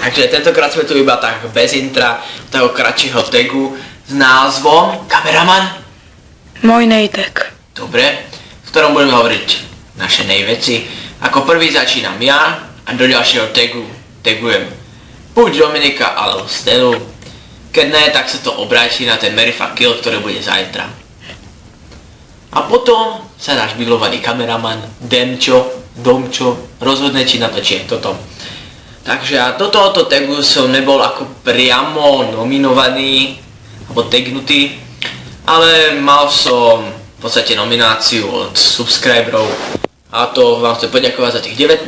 Takže tentokrát sme tu iba tak bez intra, takého kratšieho tagu s názvom Kameraman. Môj nejtek. Dobre, v ktorom budeme hovoriť naše nejveci. Ako prvý začínam ja a do ďalšieho tagujem buď Dominika alebo Stelu. Keď ne, tak sa to obráti na ten Mary Fuck Kill, ktorý bude zajtra. A potom sa náš milovaný kameraman Domčo rozhodne, či natočí toto. Takže a do tohoto tagu som nebol ako priamo nominovaný alebo tagnutý, ale mal som v podstate nomináciu od subscriberov a to vám chcem poďakovať za tých 19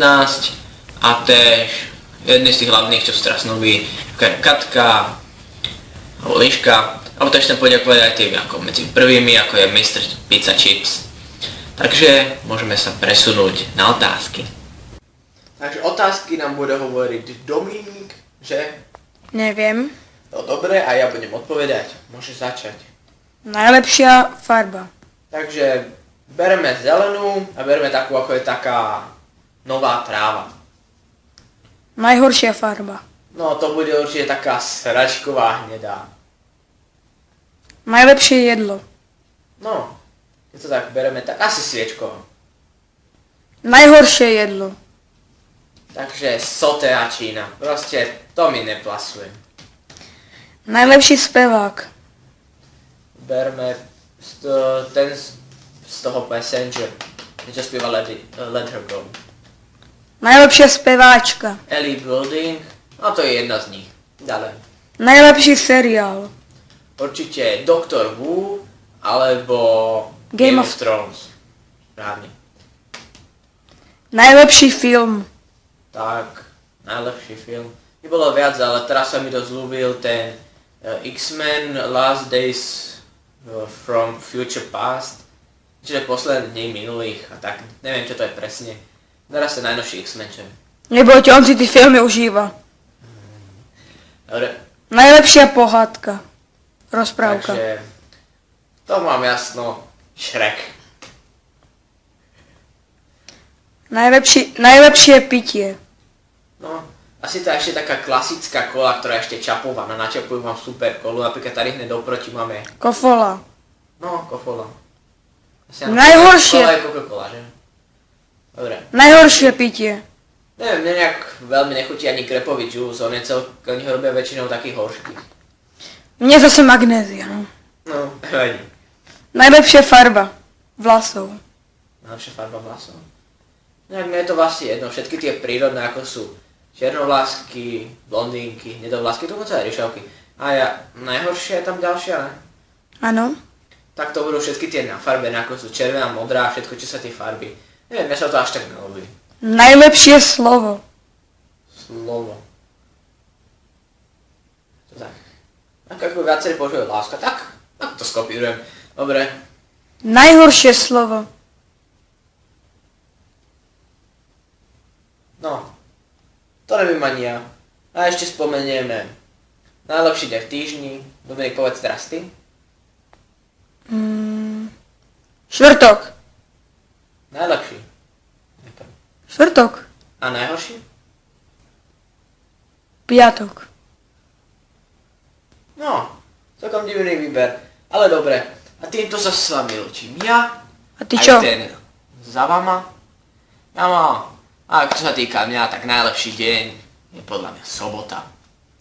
a tež jedný z tých hlavných, čo sú teraz noví, ako je Katka alebo Liška, alebo tež chcem poďakovať aj tým ako medzi prvými, ako je Mr. Pizza Chips. Takže môžeme sa presunúť na otázky. Takže otázky nám bude hovoriť Dominik, že? Neviem. No dobre, a ja budem odpovedať. Môžeš začať. Najlepšia farba. Takže bereme zelenú a bereme takú, ako je taká nová tráva. Najhoršia farba. No to bude určite taká sračková hnedá. Najlepšie jedlo. No, keď to tak bereme, tak asi sviečková. Najhoršie jedlo. Takže soteačína. Proste to mi neplasuje. Najlepší spevák. Berme ten z toho Passenger, čo spieva Let Her Go. Najlepšia speváčka. Ellie Goulding, no to je jedna z nich. Ďalej. Najlepší seriál. Určite Doctor Who, alebo Game of Thrones. Správne. Najlepší film. Tak, najlepší film. Nebolo viac, ale teraz sa mi to zľúbil ten X-Men Last Days from Future Past. Čiže posledné dni minulých a tak. Neviem, čo to je presne. Teraz sa najnovší X-Men, čo je. Nebojte, on si tie filmy užíva. Dobre. Najlepšia pohádka. Rozprávka. Takže to mám jasno. Shrek. Najlepšie pitie. No, asi to je ešte taká klasická kola, ktorá je ešte čapovaná. Načapujú vám super kolu, napríklad tady hneď doproti máme... Kofola. No, Kofola. Najhoršie. Kola je Coca-Cola, že? Dobre. Najhoršie pitie. Neviem, mne nejak veľmi nechutí ani krepový džús, oni ho robia väčšinou taký horšky. Mne zase magnézia. No, vadí. Najlepšia farba vlasov. Najlepšia farba vlasov. Nejak mne je to vlastne jedno, všetky tie prírodné, ako sú černovlásky, blondínky, nedovlásky, dokonca aj ryšavky. A ja, najhoršia je tam ďalšia, ne? Áno. Tak to budú všetky tie nafarbené, ako sú červená, modrá, všetko, čo sa tie farby. Neviem, mňa sa to až tak nelúbi. Najlepšie slovo. Slovo. To tak. Ako viacerí používajú láska, tak to skopírujem. Dobre. Najhoršie slovo. No, to neviem ani ja. A ešte spomenieme najlepší deň v týždni. Dominik, povedz teraz ty. Štvrtok. Najlepší. Štvrtok. A najhorší? Piatok. No, celkom divný výber. Ale dobre. A týmto sa s vami lúčim ja. A ty čo? Aj ten za vama. Ja mám. A čo sa týka mňa, tak najlepší deň je podľa mňa sobota.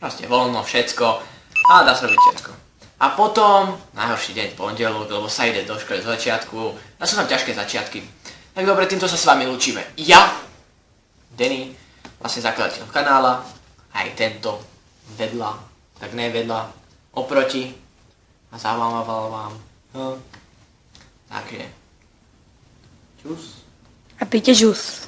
Proste voľno, všetko. A dá sa robiť všetko. A potom najhorší deň pondelok, lebo sa ide do školy z začiatku. A sú tam ťažké začiatky. Tak dobre, týmto sa s vami lúčime. Ja, Denny, vlastne zakladateľ kanála. Aj tento vedľa, tak ne vedľa, oproti. A zavával vám. Takže, čus. A píte džus.